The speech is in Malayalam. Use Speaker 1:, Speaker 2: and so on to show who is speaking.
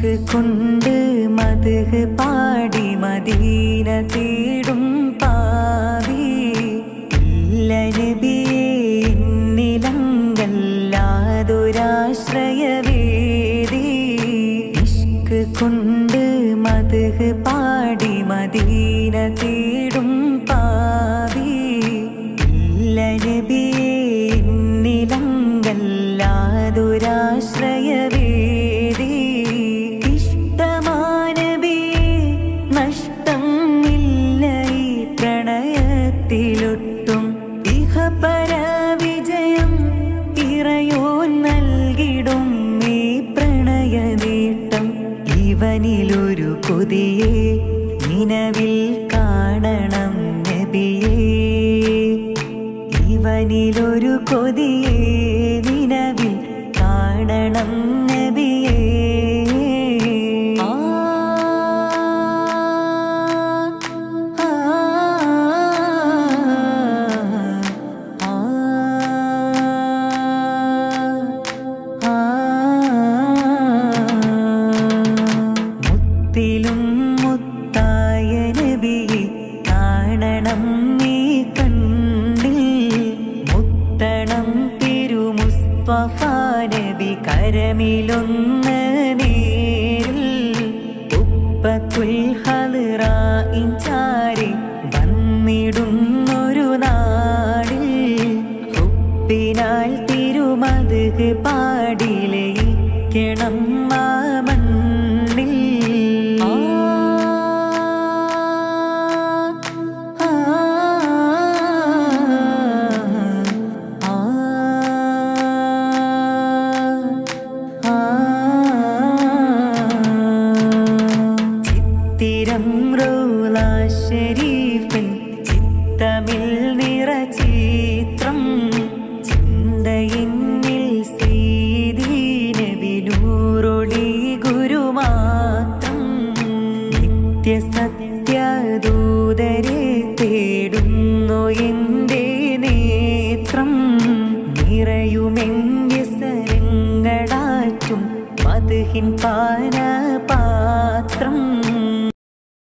Speaker 1: കൊണ്ട് മദ്ഹ് പാടി മദീന തേടും പാവി ഇല്ല നബിയേ എന്നിലങ്കല്ലാതൊരാശ്രയവേദി ഇഷ്ക് കൊണ്ട് മദ്ഹ് പാടി മദീന തേടും പാവി ഇല്ല നബിയേ എന്നിലങ്കല്ലാതൊരാശ്രയവേദി ൊട്ടും ഇഹപരവിജയം ഇറയോൻ നൽകിടും ഈ പ്രണയനീട്ടം ഇവനിലൊരു കൊതിയെ നിലവിൽ കാണണം നബിയേ ഇവനിലൊരു കൊതിയെ നിലവിൽ കാണണം നബിയേ മുത്തായ നബിയെ കാണണം നീ കണ്ണിൽ മുത്തണം തിരുമുസ്തഫ നബി കരമിലൊന്ന് നേരിൽ ഉപ്പത്തുൽ ഹദ്റാഇൻ ചാരി വന്നിടുന്നൊരു നാടിൽ ഹുബ്ബിനാൽ തിരുമദ്ഹ് പാടി ലയിക്കണം ആ മണ്ണിൽ ചിത്തിരം റൗള ശരീഫിൻ ചിത്തമിൽ നിറചിത്രം ചിന്തയിന്നിൽ സീദീ നബി നൂറൊളി ഗുരുമാത്രം നിത്യസത്യദൂതരെ തേടുന്നു എൻ്റെ നേത്രം നിറയുമെന്യസരങ്ങളാറ്റും മദ്ഹിൻ പാനപാത്രം